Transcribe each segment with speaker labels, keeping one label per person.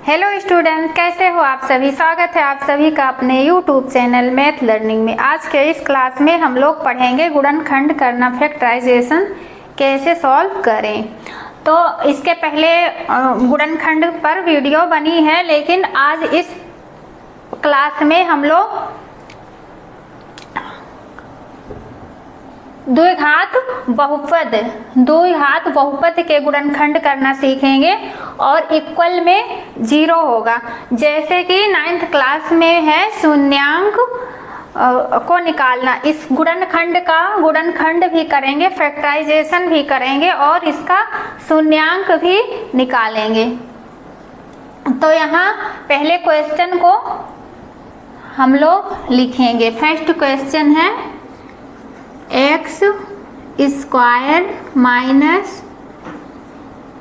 Speaker 1: Hello student, कैसे हो आप सभी। स्वागत है आप सभी का अपने यूट्यूब चैनल मैथ लर्निंग में। आज के इस क्लास में हम लोग पढ़ेंगे गुणनखंड करना, फैक्टराइजेशन कैसे सॉल्व करें। तो इसके पहले गुणनखंड पर वीडियो बनी है, लेकिन आज इस क्लास में हम लोग द्विघात बहुपद के गुणनखंड करना सीखेंगे और इक्वल में 0 होगा। जैसे कि 9th क्लास में है शून्यांक को निकालना, इस गुणनखंड का गुणनखंड भी करेंगे, फैक्टराइजेशन भी करेंगे और इसका शून्यांक भी निकालेंगे। तो यहाँ पहले क्वेश्चन को हम लोग लिखेंगे। फर्स्ट क्वेश्चन है x स्क्वायर माइनस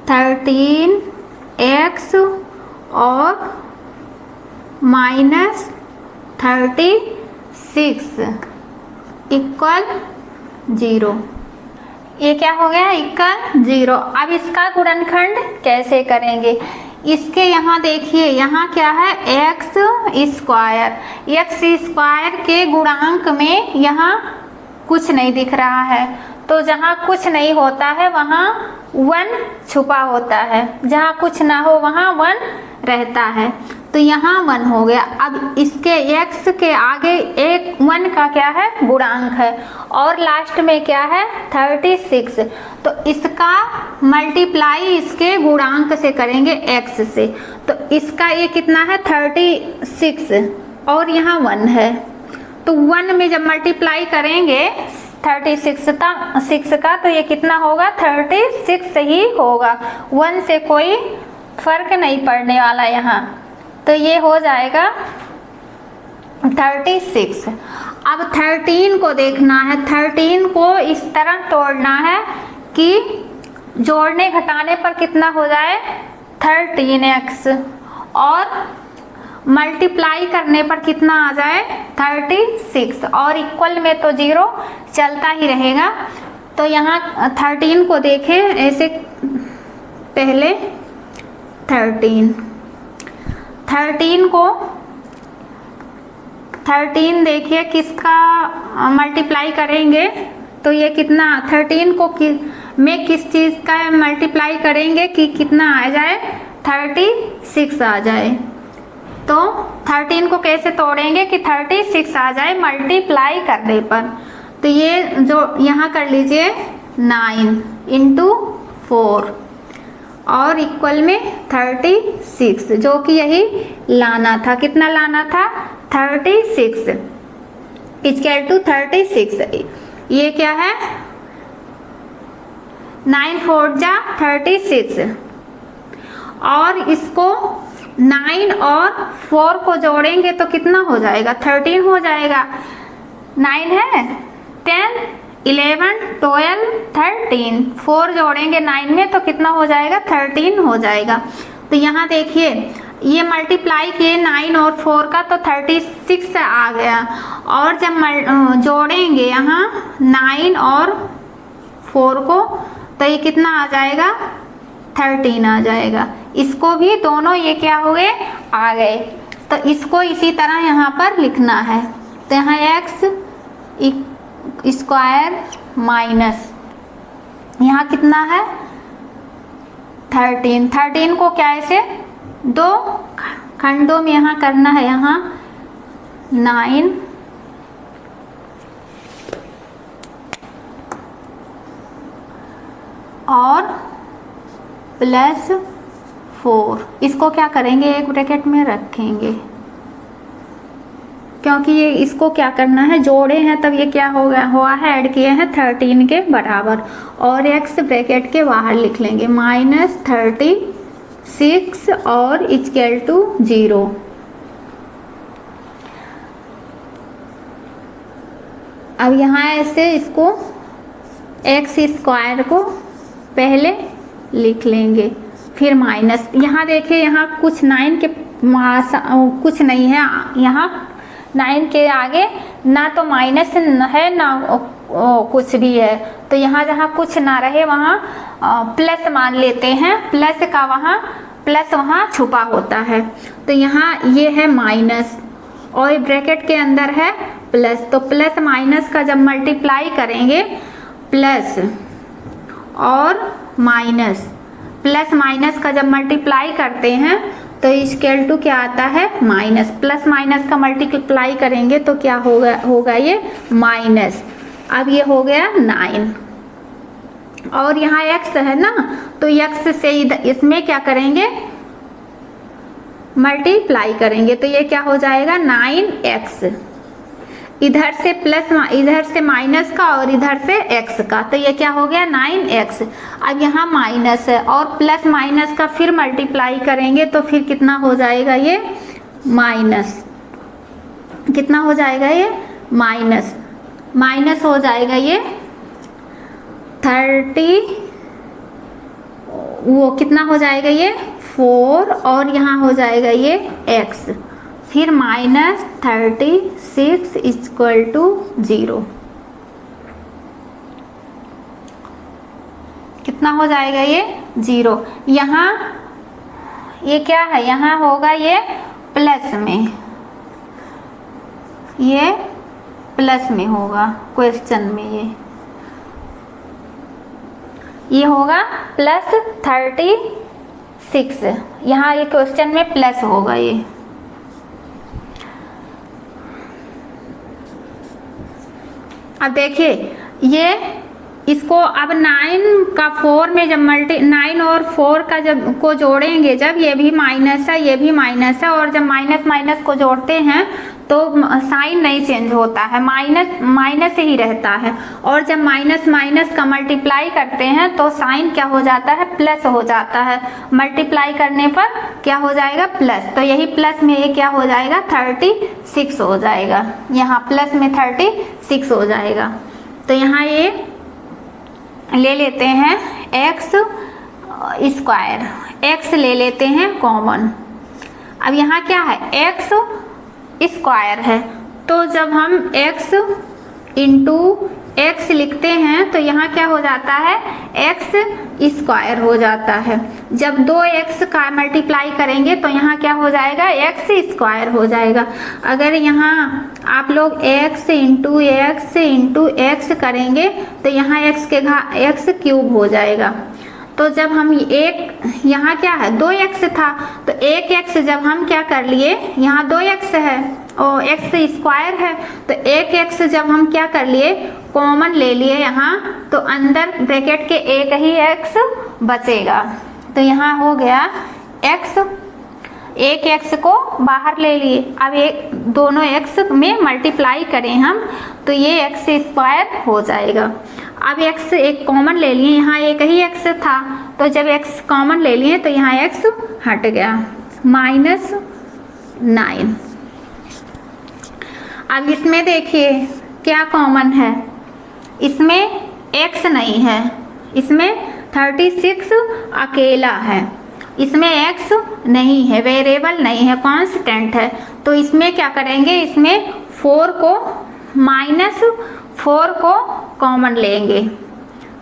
Speaker 1: 13x और माइनस 36 इक्वल 0। ये क्या हो गया? इक्वल 0। अब इसका गुणनखंड कैसे करेंगे? इसके यहाँ देखिए, यहाँ क्या है? x स्क्वायर के गुणांक में यहाँ कुछ नहीं दिख रहा है, तो जहाँ कुछ नहीं होता है वहाँ 1 छुपा होता है, जहाँ कुछ ना हो वहाँ 1 रहता है, तो यहाँ 1 हो गया। अब इसके x के आगे एक 1 का क्या है? गुणांक है, और लास्ट में क्या है? 36। तो इसका मल्टीप्लाई इसके गुणांक से करेंगे x से, तो इसका ये कितना है? 36 और यहाँ 1 है, तो 1 में जब मल्टीप्लाई करेंगे 36 का तो ये कितना होगा? 36 ही होगा, 1 से कोई फर्क नहीं पड़ने वाला यहाँ, तो ये हो जाएगा 36। अब 13 को देखना है। 13 को इस तरह तोड़ना है कि जोड़ने घटाने पर कितना हो जाए? 13x, और मल्टीप्लाई करने पर कितना आ जाए? 36, और इक्वल में तो 0 चलता ही रहेगा। तो यहाँ 13 को देखें ऐसे, पहले 13 देखिए किसका मल्टीप्लाई करेंगे, तो ये कितना? 13 को में किस चीज़ का मल्टीप्लाई करेंगे कि कितना आ जाए? 36 आ जाए। तो 13 को कैसे तोड़ेंगे कि 36 आ जाए मल्टीप्लाई करने पर? तो ये जो यहाँ कर लीजिए 9 × 4 और इक्वल में 36, जो कि यही लाना था। कितना लाना था? 36 इक्वल टू 36। ये क्या है? 9 4 जा 36, और इसको 9 और 4 को जोड़ेंगे तो कितना हो जाएगा? 13 हो जाएगा। 9 है 10 11 12 13, 4 जोड़ेंगे 9 में तो कितना हो जाएगा? 13 हो जाएगा। तो यहाँ देखिए ये मल्टीप्लाई किए 9 और 4 का तो 36 आ गया, और जब जोड़ेंगे यहाँ 9 और 4 को तो ये कितना आ जाएगा? 13 आ जाएगा। इसको भी दोनों ये क्या हो गए? आ गए। तो इसको इसी तरह यहाँ पर लिखना है। तो यहाँ x स्क्वायर माइनस यहाँ कितना है? 13 को क्या ऐसे 2 खंडों में यहाँ करना है। यहाँ 9 और प्लस 4, इसको क्या करेंगे? एक ब्रैकेट में रखेंगे, क्योंकि ये इसको क्या करना है? जोड़े हैं तब ये क्या हो गया? हुआ है, ऐड किए हैं 13 के बराबर, और x ब्रैकेट के बाहर लिख लेंगे -36 और इक्वल टू 0। अब यहाँ ऐसे इसको x स्क्वायर को पहले लिख लेंगे, फिर माइनस। यहाँ देखिए यहाँ कुछ 9 के कुछ नहीं है, यहाँ 9 के आगे ना तो माइनस है ना कुछ भी है, तो यहाँ जहाँ कुछ ना रहे वहाँ प्लस मान लेते हैं, प्लस का वहाँ प्लस वहाँ छुपा होता है। तो यहाँ ये है माइनस और ब्रैकेट के अंदर है प्लस, तो प्लस माइनस का जब मल्टीप्लाई करेंगे, प्लस और माइनस, प्लस माइनस का जब मल्टीप्लाई करते हैं तो इक्वल टू क्या आता है माइनस, प्लस माइनस का मल्टीप्लाई करेंगे तो क्या होगा ये माइनस। अब ये हो गया 9 और यहाँ x है ना, तो x से इसमें क्या करेंगे मल्टीप्लाई करेंगे, तो ये क्या हो जाएगा 9x, इधर से प्लस, इधर से माइनस का और इधर से x का, तो ये क्या हो गया 9x। अब यहाँ माइनस है और प्लस माइनस का फिर मल्टीप्लाई करेंगे तो फिर कितना हो जाएगा ये माइनस, कितना हो जाएगा ये माइनस, माइनस हो जाएगा ये 30, वो कितना हो जाएगा ये 4 और यहाँ हो जाएगा ये x, फिर -36 इक्वल टू 0, कितना हो जाएगा ये 0। यहाँ ये क्या है, यहाँ होगा ये प्लस में, ये प्लस में होगा क्वेश्चन में, ये होगा +36, यहाँ ये क्वेश्चन में प्लस होगा ये। अब देखिए ये इसको अब 9 का 4 में जब 9 और 4 का जब को जोड़ेंगे, जब ये भी माइनस है ये भी माइनस है, और जब माइनस माइनस को जोड़ते हैं तो साइन नहीं चेंज होता है, माइनस माइनस ही रहता है, और जब माइनस माइनस का मल्टीप्लाई करते हैं तो साइन क्या हो जाता है प्लस हो जाता है, मल्टीप्लाई करने पर क्या हो जाएगा प्लस, तो यही प्लस में ये क्या हो जाएगा 36 हो जाएगा, यहाँ प्लस में 36 हो जाएगा। तो यहाँ ये ले लेते हैं x स्क्वायर, x ले लेते हैं कॉमन। अब यहाँ क्या है x स्क्वायर है, तो जब हम x इंटू x लिखते हैं तो यहाँ क्या हो जाता है x स्क्वायर हो जाता है। जब 2x का मल्टीप्लाई करेंगे तो यहाँ क्या हो जाएगा x स्क्वायर हो जाएगा। अगर यहाँ आप लोग x इंटू x करेंगे तो यहाँ x के x क्यूब हो जाएगा। तो जब हम एक यहाँ क्या है 2x था, तो 1x जब हम क्या कर लिए, यहाँ 2x है और x स्क्वायर है, तो 1x जब हम क्या कर लिए कॉमन ले लिए यहाँ, तो अंदर ब्रैकेट के एक ही x बचेगा, तो यहाँ हो गया x, एक x को बाहर ले लिए। अब एक दोनों x में मल्टीप्लाई करें हम तो ये x स्क्वायर हो जाएगा। अब x एक कॉमन ले लिए, यहाँ एक ही x था, तो जब x कॉमन ले लिए तो यहाँ x हट गया, -9। अब इसमें देखिए क्या कॉमन है, इसमें x नहीं है, इसमें 36 अकेला है, इसमें x नहीं है, वेरिएबल नहीं है, कांस्टेंट है, तो इसमें क्या करेंगे, इसमें 4 को कॉमन लेंगे,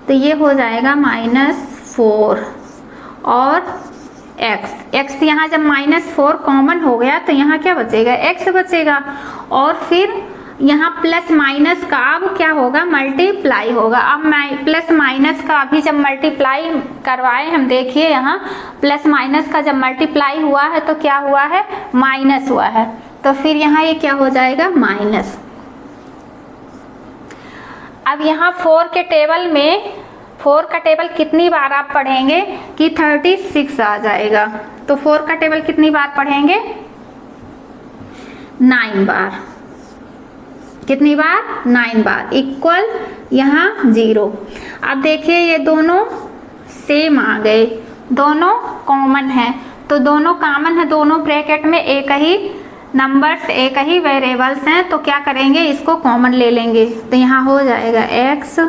Speaker 1: तो ये हो जाएगा -4 और x यहाँ जब -4 कॉमन हो गया तो यहाँ क्या बचेगा x बचेगा, और फिर यहाँ प्लस माइनस का अब क्या होगा मल्टीप्लाई होगा। अब प्लस माइनस का अभी जब मल्टीप्लाई करवाए हम, देखिए यहाँ प्लस माइनस का जब मल्टीप्लाई हुआ है तो क्या हुआ है माइनस हुआ है, तो फिर यहाँ ये क्या हो जाएगा माइनस। अब यहाँ 4 के टेबल में 4 का टेबल कितनी बार आप पढ़ेंगे कि 36 आ जाएगा, तो 4 का टेबल कितनी बार पढ़ेंगे 9 बार, कितनी बार 9 बार, इक्वल यहाँ 0। अब देखिए ये दोनों सेम आ गए, दोनों कॉमन है, तो दोनों कॉमन है, दोनों ब्रैकेट में एक ही नंबर्स एक ही वेरिएबल्स हैं, तो क्या करेंगे इसको कॉमन ले लेंगे, तो यहाँ हो जाएगा x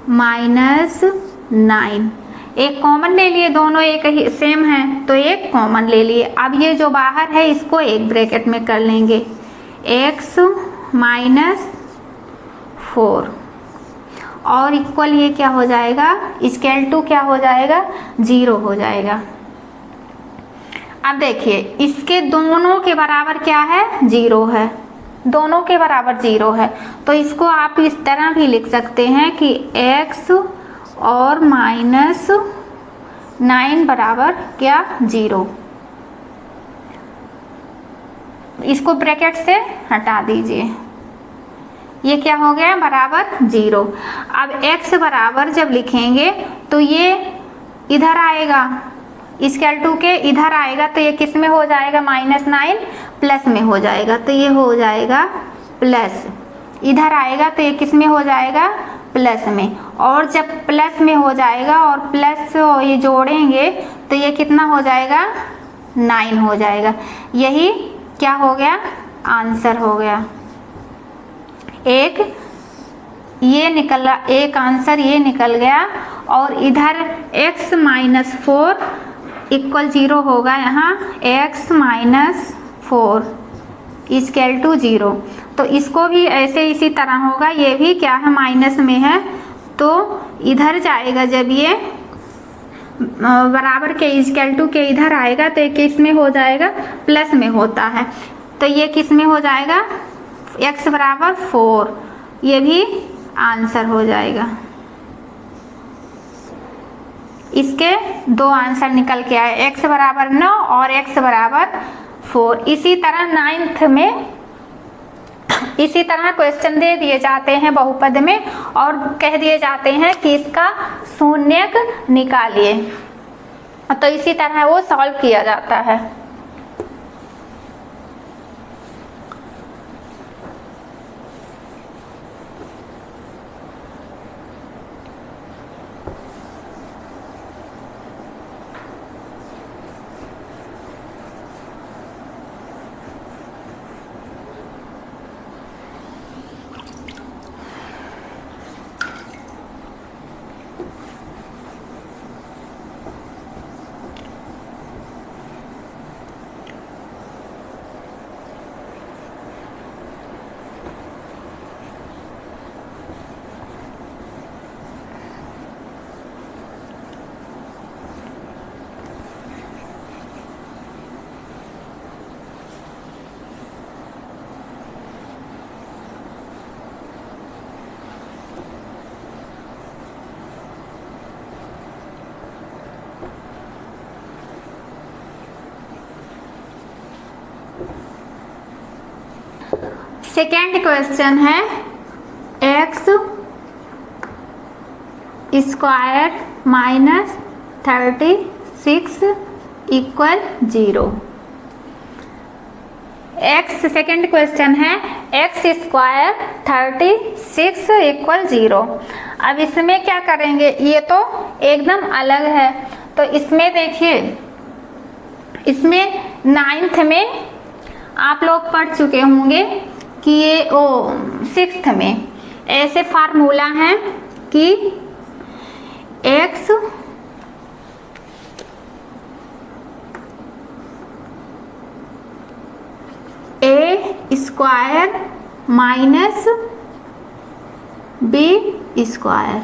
Speaker 1: -9, एक कॉमन ले लिए, दोनों एक ही सेम है तो एक कॉमन ले लिए। अब ये जो बाहर है इसको एक ब्रैकेट में कर लेंगे, x -4 और इक्वल ये क्या हो जाएगा, स्केल टू क्या हो जाएगा, 0 हो जाएगा। अब देखिए इसके दोनों के बराबर क्या है, 0 है, दोनों के बराबर 0 है। तो इसको आप इस तरह भी लिख सकते हैं कि x और -9 बराबर क्या, 0। इसको ब्रैकेट से हटा दीजिए, ये क्या हो गया, बराबर 0। अब x बराबर जब लिखेंगे तो ये इधर आएगा, स्केल टू के इधर आएगा, तो ये किस में हो जाएगा, -9 प्लस में हो जाएगा, तो ये हो जाएगा प्लस, इधर आएगा तो ये किस में हो जाएगा, प्लस में। और जब प्लस में हो जाएगा और प्लस ये जोड़ेंगे तो ये कितना हो जाएगा, 9 हो जाएगा। यही क्या हो गया, आंसर हो गया। एक ये निकला, एक आंसर ये निकल गया। और इधर x - 4 इक्वल 0 होगा, यहाँ x - 4 इक्वल टू 0। तो इसको भी ऐसे इसी तरह होगा, ये भी क्या है, माइनस में है, तो इधर जाएगा। जब ये बराबर के इक्वल टू के इधर आएगा तो ये किस में हो जाएगा, प्लस में होता है, तो ये किस में हो जाएगा, x बराबर 4, ये भी आंसर हो जाएगा। इसके दो आंसर निकल के आए, x बराबर 9 और x बराबर 4। इसी तरह 9th में इसी तरह क्वेश्चन दे दिए जाते हैं बहुपद में और कह दिए जाते हैं कि इसका शून्यक निकालिए, तो इसी तरह वो सॉल्व किया जाता है। सेकेंड क्वेश्चन है x² - 36 equal 0। x second question है x² 36 इक्वल 0। अब इसमें क्या करेंगे, ये तो एकदम अलग है, तो इसमें देखिए, इसमें 9th में आप लोग पढ़ चुके होंगे कि ये 6th में ऐसे फार्मूला है कि x A² माइनस B²,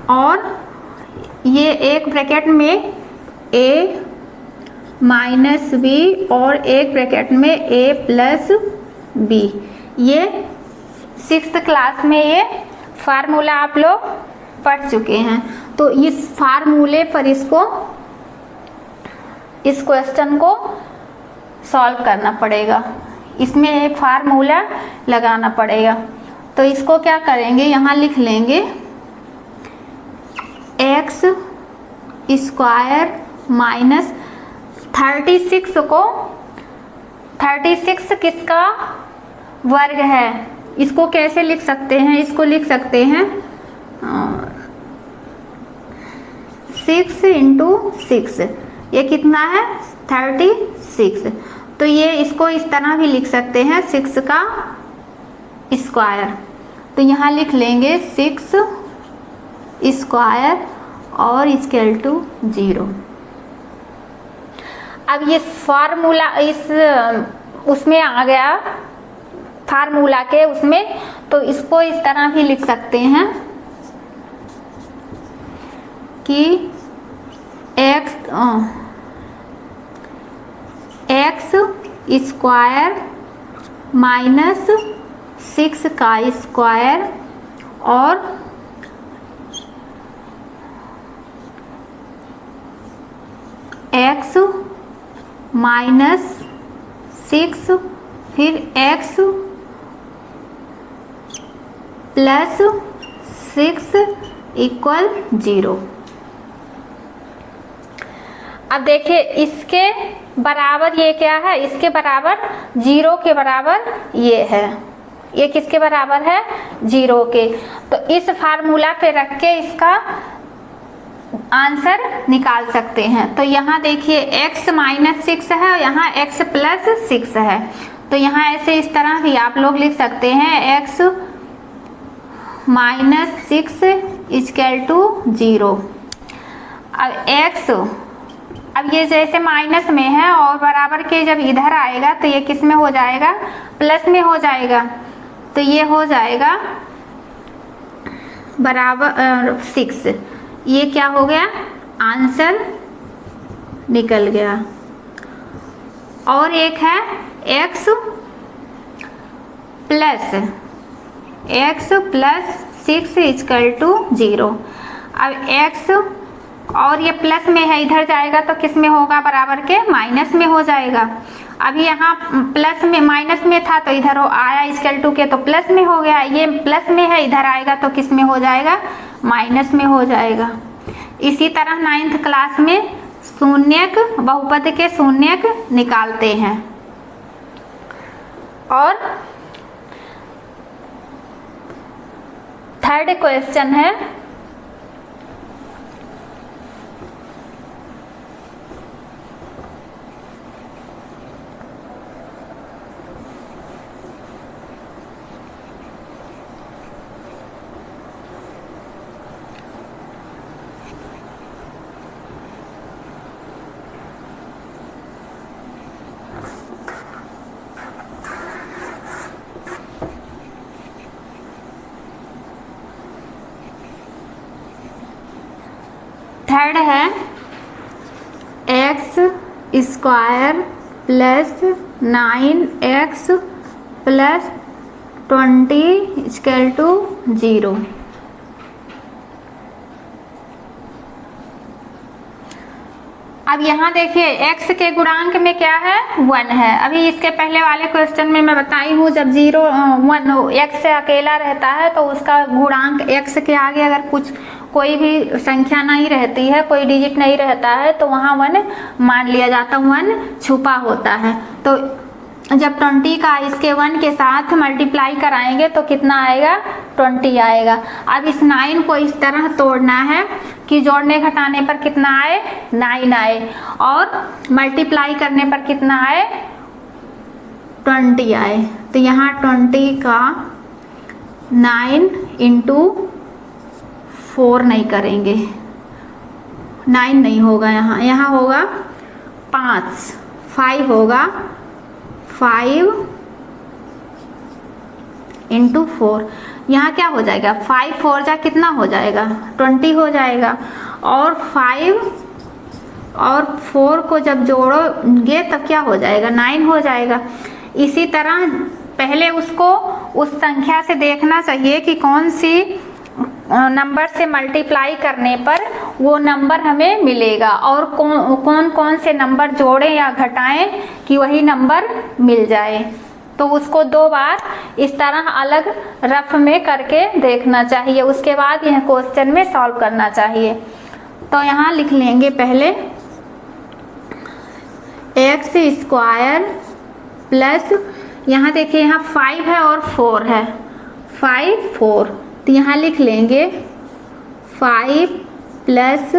Speaker 1: और ये एक ब्रैकेट में A माइनस B और एक ब्रैकेट में A प्लस B। ये 6th क्लास में ये फार्मूला आप लोग पढ़ चुके हैं। तो इस फार्मूले पर इस क्वेश्चन को सॉल्व करना पड़ेगा, इसमें एक फार्मूला लगाना पड़ेगा। तो इसको क्या करेंगे, यहाँ लिख लेंगे x² माइनस 36 को, 36 किसका वर्ग है, इसको कैसे लिख सकते हैं, इसको लिख सकते हैं 6 × 6, ये कितना है 36। तो ये इसको इस तरह भी लिख सकते हैं 6 का स्क्वायर। तो यहाँ लिख लेंगे 6 स्क्वायर और इक्वल टू 0। अब ये फार्मूला इस उसमें आ गया फार्मूला के उसमें, तो इसको इस तरह भी लिख सकते हैं कि एक्स स्क्वायर माइनस 6 का स्क्वायर और एक्स माइनस 6 फिर एक्स प्लस 6 इक्वल 0। अब देखिए इसके बराबर ये क्या है, इसके बराबर 0 के बराबर ये है, ये किसके बराबर है 0 के। तो इस फार्मूला पे रख के इसका आंसर निकाल सकते हैं। तो यहाँ देखिए x माइनस 6 है और यहाँ x प्लस 6 है, तो यहाँ ऐसे इस तरह भी आप लोग लिख सकते हैं x माइनस 6 इक्वल टू 0। अब x, अब ये जैसे माइनस में है और बराबर के जब इधर आएगा तो ये किस में हो जाएगा, प्लस में हो जाएगा। तो ये हो जाएगा बराबर 6, ये क्या हो गया आंसर निकल गया। और एक है x प्लस 6 इक्वल टू 0। अब x और ये प्लस में है, इधर जाएगा तो किस में होगा, बराबर के माइनस में हो जाएगा। अभी यहाँ प्लस में माइनस में था तो इधर आया इक्वल टू के तो प्लस में हो गया, ये प्लस में है इधर आएगा तो किस में हो जाएगा, माइनस में हो जाएगा। इसी तरह 9th क्लास में शून्यक बहुपद के शून्यक निकालते हैं। और 3rd क्वेश्चन है थर्ड है x square plus 9x plus 20 equal to 0। अब यहाँ देखिए x के गुणांक में क्या है 1 है। अभी इसके पहले वाले क्वेश्चन में मैं बताई हूँ जब 0 1 x से अकेला रहता है तो उसका गुणांक x के आगे अगर कुछ कोई भी संख्या नहीं रहती है, कोई डिजिट नहीं रहता है तो वहाँ 1 मान लिया जाता, 1 छुपा होता है। तो जब 20 का इसके 1 के साथ मल्टीप्लाई कराएंगे तो कितना आएगा 20 आएगा। अब इस 9 को इस तरह तोड़ना है कि जोड़ने घटाने पर कितना आए 9 आए और मल्टीप्लाई करने पर कितना आए 20 आए। तो यहाँ 20 का 9 इंटू 4 नहीं करेंगे, 9 नहीं होगा, यहाँ होगा 5 होगा 5 इंटू 4। यहाँ क्या हो जाएगा 5 4 जा कितना हो जाएगा 20 हो जाएगा। और 5 और 4 को जब जोड़ोगे तब क्या हो जाएगा 9 हो जाएगा। इसी तरह पहले उसको उस संख्या से देखना चाहिए कि कौन सी नंबर से मल्टीप्लाई करने पर वो नंबर हमें मिलेगा और कौन कौन से नंबर जोड़ें या घटाएं कि वही नंबर मिल जाए। तो उसको 2 बार इस तरह अलग रफ में करके देखना चाहिए, उसके बाद यह क्वेश्चन में सॉल्व करना चाहिए। तो यहाँ लिख लेंगे पहले x स्क्वायर प्लस, यहाँ देखिए यहाँ 5 है और 4 है, 5 4, तो यहाँ लिख लेंगे 5 प्लस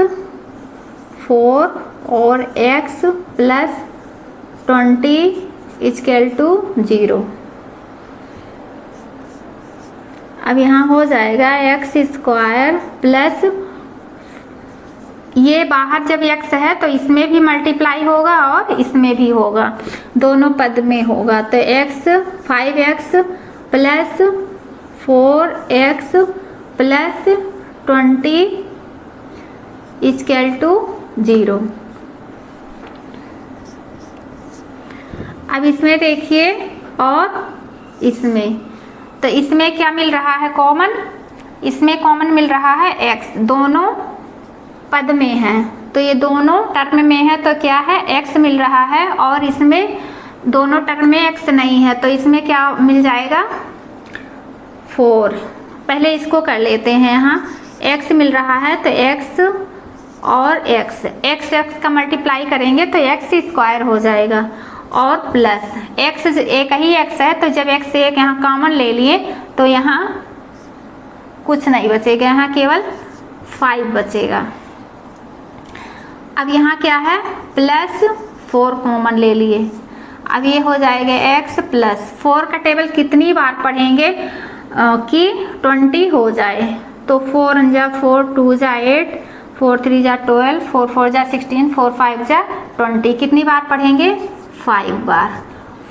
Speaker 1: 4 और x प्लस 20 इक्वल टू 0। अब यहाँ हो जाएगा x स्क्वायर प्लस ये बाहर जब x है तो इसमें भी मल्टीप्लाई होगा और इसमें भी होगा, दोनों पद में होगा। तो x 5x plus 4x plus 20 equal to 0। अब इसमें देखिए और इसमें, तो इसमें क्या मिल रहा है कॉमन, इसमें कॉमन मिल रहा है x, दोनों पद में है तो ये दोनों टर्म में है तो क्या है x मिल रहा है, और इसमें दोनों टर्म में x नहीं है तो इसमें क्या मिल जाएगा 4। पहले इसको कर लेते हैं। यहाँ x मिल रहा है तो x और x का मल्टीप्लाई करेंगे तो x स्क्वायर हो जाएगा, और प्लस x एक ही x है तो जब x एक यहाँ कॉमन ले लिए तो यहाँ कुछ नहीं बचेगा, यहाँ केवल 5 बचेगा। अब यहाँ क्या है प्लस 4 कॉमन ले लिए, अब ये हो जाएगा x प्लस 4 का टेबल कितनी बार पढ़ेंगे कि 20 हो जाए, तो 4 जा 4, 2 जा 8, 4 3 जा 12, 4 4 जा 16, 4 5 जा 20, कितनी बार पढ़ेंगे 5 बार,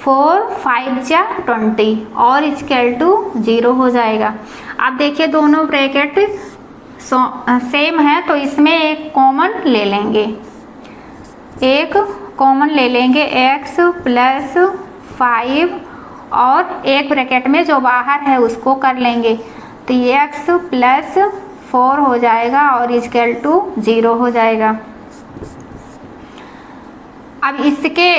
Speaker 1: 4 5 जा 20 और इक्वल टू 0 हो जाएगा। अब देखिए दोनों ब्रैकेट सेम है तो इसमें एक कॉमन ले लेंगे, एक कॉमन ले लेंगे x प्लस 5 और एक ब्रैकेट में जो बाहर है उसको कर लेंगे, तो ये x प्लस 4 हो जाएगा और इक्वल टू 0 हो जाएगा। अब इसके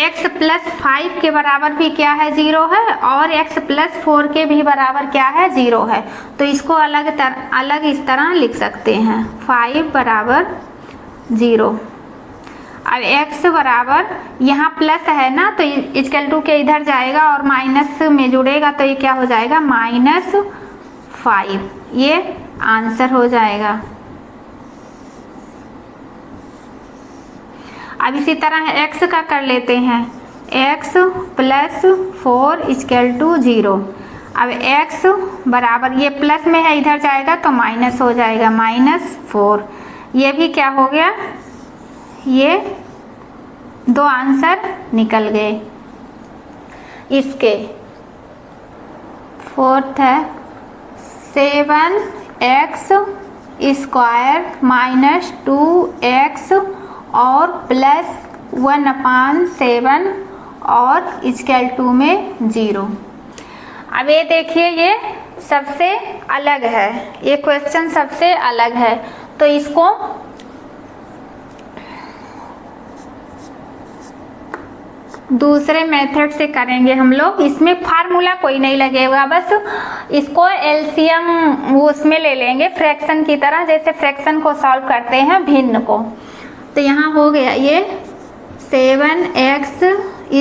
Speaker 1: x प्लस 5 के बराबर भी क्या है 0 है, और x प्लस 4 के भी बराबर क्या है 0 है, तो इसको अलग इस तरह लिख सकते हैं 5 बराबर 0। अब x बराबर यहाँ प्लस है ना तो इक्वल टू के इधर जाएगा और माइनस में जुड़ेगा तो ये क्या हो जाएगा -5, ये आंसर हो जाएगा। अब इसी तरह x का कर लेते हैं, x प्लस 4 इक्वल टू 0। अब x बराबर ये प्लस में है इधर जाएगा तो माइनस हो जाएगा -4, ये भी क्या हो गया, ये 2 आंसर निकल गए इसके। फोर्थ है 7x स्क्वायर माइनस 2x और प्लस 1/7 और इक्वल टू में 0। अब ये देखिए ये सबसे अलग है, ये क्वेश्चन सबसे अलग है तो इसको दूसरे मेथड से करेंगे हम लोग। इसमें फार्मूला कोई नहीं लगेगा, बस इसको एलसीएम उसमें ले लेंगे फ्रैक्शन की तरह, जैसे फ्रैक्शन को सॉल्व करते हैं भिन्न को। तो यहाँ हो गया ये 7x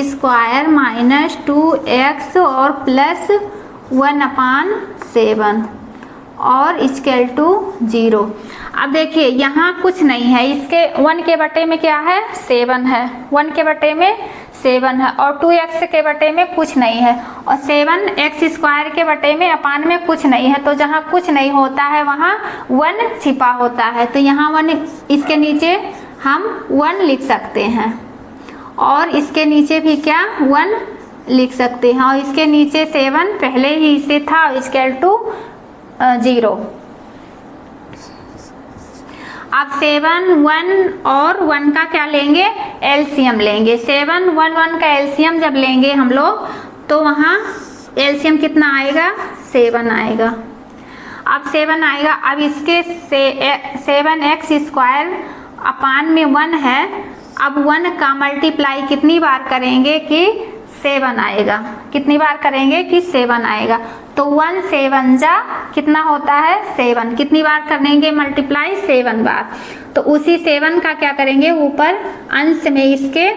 Speaker 1: स्क्वायर माइनस 2x और प्लस 1/7 और इक्वल टू 0। अब देखिए यहाँ कुछ नहीं है, इसके 1 के बटे में क्या है 7 है, 1 के बटे में 7 है और 2x के बटे में कुछ नहीं है और 7x स्क्वायर के बटे में अपान में कुछ नहीं है। तो जहाँ कुछ नहीं होता है वहाँ 1 छिपा होता है, तो यहाँ 1 इसके नीचे हम 1 लिख सकते हैं और इसके नीचे भी क्या 1 लिख सकते हैं और इसके नीचे 7 पहले ही इसे था इक्वल टू 0। अब 7 1 और 1 का क्या लेंगे एलसीएम लेंगे। 7 1 1 का एलसीएम जब लेंगे हम लोग तो वहाँ एलसीएम कितना आएगा 7 आएगा। अब 7 आएगा, अब इसके 7x स्क्वायर अपान में 1 है, अब 1 का मल्टीप्लाई कितनी बार करेंगे कि 7 आएगा, कितनी बार करेंगे कि 7 आएगा। तो 1 7 जा कितना होता है 7, कितनी बार करेंगे मल्टीप्लाई 7 बार। तो उसी 7 का क्या करेंगे ऊपर अंश में इसके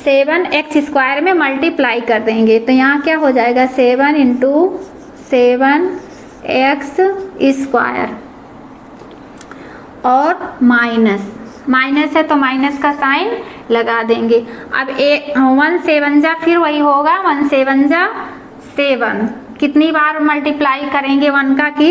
Speaker 1: 7x स्क्वायर में मल्टीप्लाई कर देंगे। तो यहाँ क्या हो जाएगा 7 इंटू 7x स्क्वायर और माइनस है तो माइनस का साइन लगा देंगे। अब 1 7 जा फिर वही होगा 1 7 जा 7, कितनी बार मल्टीप्लाई करेंगे 1 का कि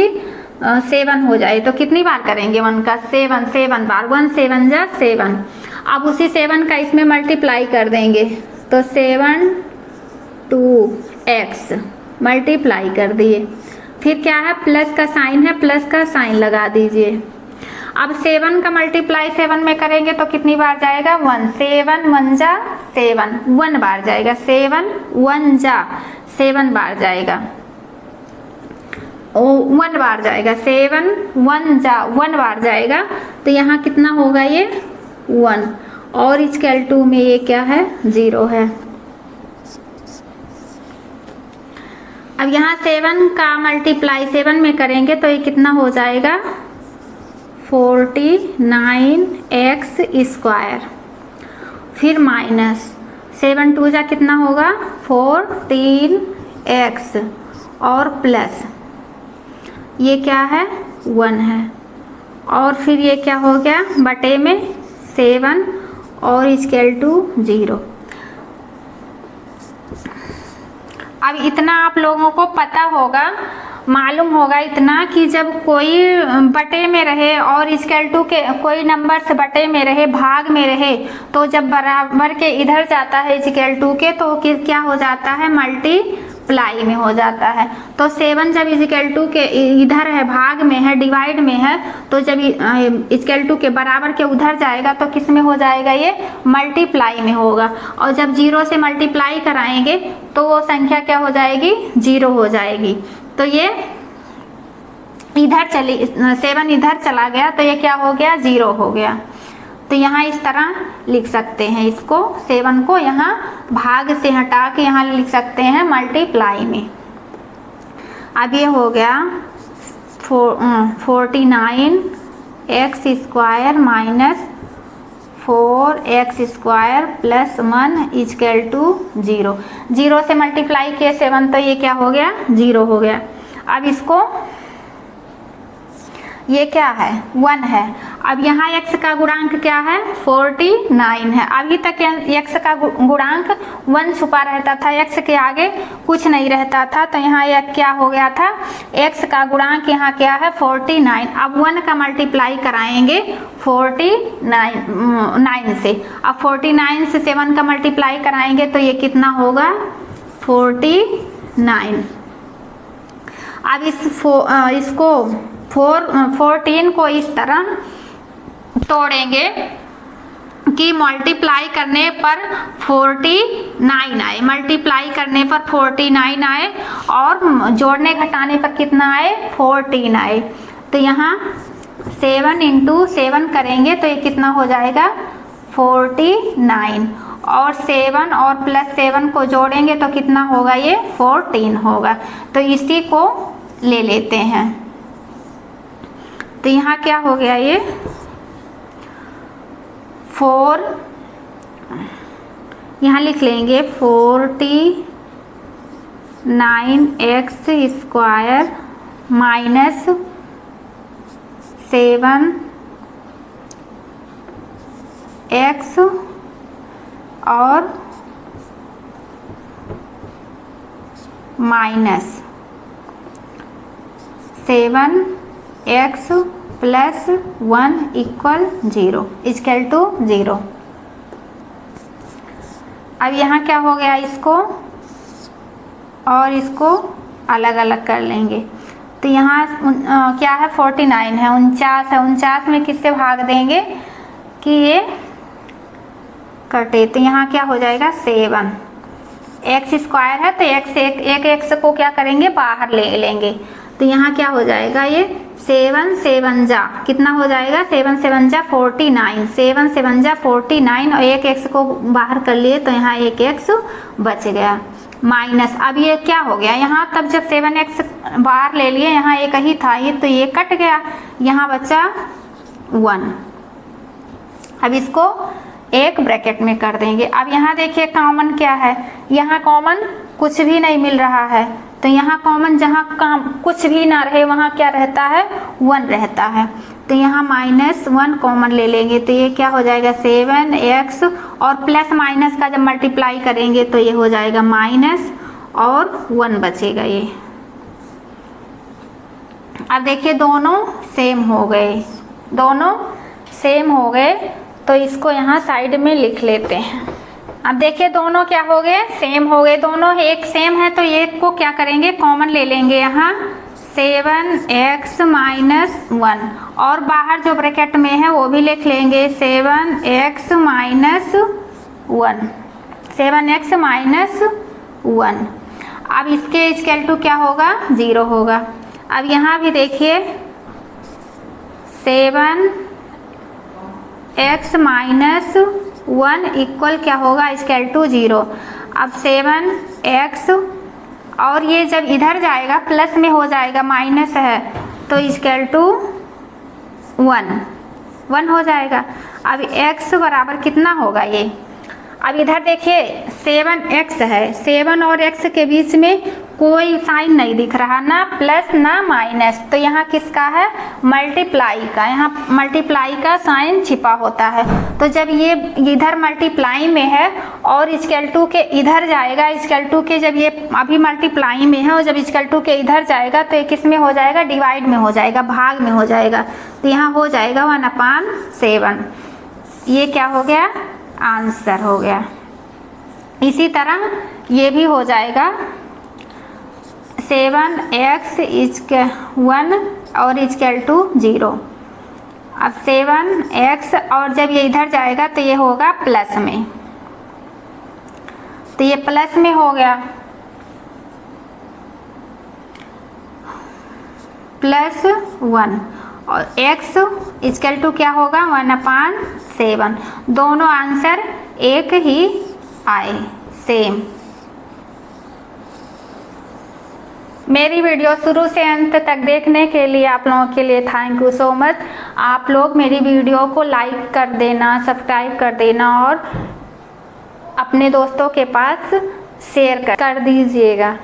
Speaker 1: 7 हो जाए तो कितनी बार करेंगे 1 का 7 बार, 1 7 जा 7। अब उसी 7 का इसमें मल्टीप्लाई कर देंगे तो 7 2x मल्टीप्लाई कर दिए। फिर क्या है, प्लस का साइन है, प्लस का साइन लगा दीजिए। अब 7 का मल्टीप्लाई 7 में करेंगे तो कितनी बार जाएगा 1, 7 1 जा 7, 1 बार जाएगा, 7 1 जा 7 बार जाएगा, 1 बार जाएगा, 7 1 जा 1 बार जाएगा। तो यहाँ कितना होगा ये 1, और इक्वल टू में ये क्या है 0 है। अब यहाँ 7 का मल्टीप्लाई 7 में करेंगे तो ये कितना हो जाएगा 49x स्क्वायर, फिर माइनस 7 2 जा कितना होगा 14x, और प्लस ये क्या है 1 है, और फिर ये क्या हो गया बटे में 7 और इक्वल टू 0। अब इतना आप लोगों को पता होगा, मालूम होगा इतना कि जब कोई बटे में रहे और इक्वल टू के कोई नंबर से बटे में रहे, भाग में रहे, तो जब बराबर के इधर जाता है इक्वल टू के तो क्या हो जाता है मल्टीप्लाई में हो जाता है। तो 7 जब इक्वल टू के इधर है, भाग में है, डिवाइड में है, तो जब इक्वल टू के बराबर के उधर जाएगा तो किस में हो जाएगा ये मल्टीप्लाई में होगा। और जब 0 से मल्टीप्लाई कराएंगे तो वो संख्या क्या हो जाएगी 0 हो जाएगी। तो ये इधर 7 इधर चला गया तो ये क्या हो गया 0 हो गया। तो यहाँ इस तरह लिख सकते हैं इसको, 7 को यहाँ भाग से हटा के यहाँ लिख सकते हैं मल्टीप्लाई में। अब ये हो गया 49x square minus 4x square plus 1 equal to 0। 0 से मल्टीप्लाई किए 7 तो ये क्या हो गया 0 हो गया। अब इसको ये क्या है 1 है। अब यहाँ x का गुणांक क्या है 49 है। अभी तक x का गुणांक 1 छुपा रहता था, x के आगे कुछ नहीं रहता था, तो यहाँ यह क्या हो गया था x का गुणांक यहाँ क्या है 49। अब 1 का मल्टीप्लाई कराएंगे 49 से। अब 49 से 7 का मल्टीप्लाई कराएंगे तो ये कितना होगा 49। अब इसको 14 को इस तरह तोड़ेंगे कि मल्टीप्लाई करने पर 49 आए, मल्टीप्लाई करने पर 49 आए और जोड़ने घटाने पर कितना आए 14 आए। तो यहाँ 7 × 7 करेंगे तो ये कितना हो जाएगा 49, और 7 और प्लस 7 को जोड़ेंगे तो कितना होगा ये 14 होगा। तो इसी को ले लेते हैं। तो यहाँ क्या हो गया ये 4, यहाँ लिख लेंगे 49x स्क्वायर माइनस 7x और minus 7x plus 1 equal 0 equal to 0। अब यहाँ क्या हो गया, इसको और इसको अलग अलग कर लेंगे। तो यहाँ क्या है 49 है, 49 है, 49 में किससे भाग देंगे कि ये कटे, तो यहाँ क्या हो जाएगा 7। एक्स स्क्वायर है तो एक एक्स को क्या करेंगे बाहर ले लेंगे। तो यहाँ क्या हो जाएगा ये 7 7 जा कितना हो जाएगा 7 7 जा 49, 7 7 जा 49 और एक एक्स को बाहर कर लिए तो यहाँ एक एक्स बच गया माइनस। अब ये क्या हो गया यहाँ, तब जब 7x बाहर ले लिए यहाँ एक ही था ये, तो ये कट गया, यहाँ बचा 1। अब इसको एक ब्रैकेट में कर देंगे। अब यहाँ देखिए कॉमन क्या है, यहाँ कॉमन कुछ भी नहीं मिल रहा है, तो यहाँ कॉमन जहाँ कुछ भी ना रहे वहाँ क्या रहता है 1 रहता है। तो यहाँ -1 कॉमन ले लेंगे तो ये क्या हो जाएगा 7x और प्लस माइनस का जब मल्टीप्लाई करेंगे तो ये हो जाएगा माइनस और 1 बचेगा ये। अब देखिए दोनों सेम हो गए, दोनों सेम हो गए, तो इसको यहाँ साइड में लिख लेते हैं। अब देखिए दोनों क्या हो गए, सेम हो गए, दोनों एक सेम है तो एक को क्या करेंगे, कॉमन ले लेंगे यहाँ 7x माइनस 1, और बाहर जो ब्रैकेट में है वो भी लिख लेंगे 7x माइनस 1, 7x माइनस 1। अब इसके इक्वल टू क्या होगा, 0 होगा। अब यहाँ भी देखिए 7x माइनस 1 इक्वल क्या होगा, इक्वल टू 0। अब 7x, और ये जब इधर जाएगा प्लस में हो जाएगा, माइनस है तो इक्वल टू 1 हो जाएगा। अब x बराबर कितना होगा ये, अब इधर देखिए 7x है, 7 और x के बीच में कोई साइन नहीं दिख रहा, ना प्लस ना माइनस, तो यहाँ किसका है, मल्टीप्लाई का, यहाँ मल्टीप्लाई का साइन छिपा होता है। तो जब ये इधर मल्टीप्लाई में है और इक्वल टू के इधर जाएगा, इक्वल टू के जब ये अभी मल्टीप्लाई में है और जब इक्वल टू के इधर जाएगा तो ये किस में हो जाएगा, डिवाइड में हो जाएगा, भाग में हो जाएगा, तो यहाँ हो जाएगा 1/7। ये क्या हो गया, आंसर हो गया। इसी तरह ये भी हो जाएगा 7x इक्वल 1 और इक्वल टू 0। अब 7x और जब ये इधर जाएगा तो ये होगा प्लस में, तो ये प्लस में हो गया, +1, और x इक्वल टू क्या होगा, 1/7। दोनों आंसर एक ही आए, सेम। मेरी वीडियो शुरू से अंत तक देखने के लिए आप लोगों के लिए थैंक यू सो मच। आप लोग मेरी वीडियो को लाइक कर देना, सब्सक्राइब कर देना और अपने दोस्तों के पास शेयर कर दीजिएगा।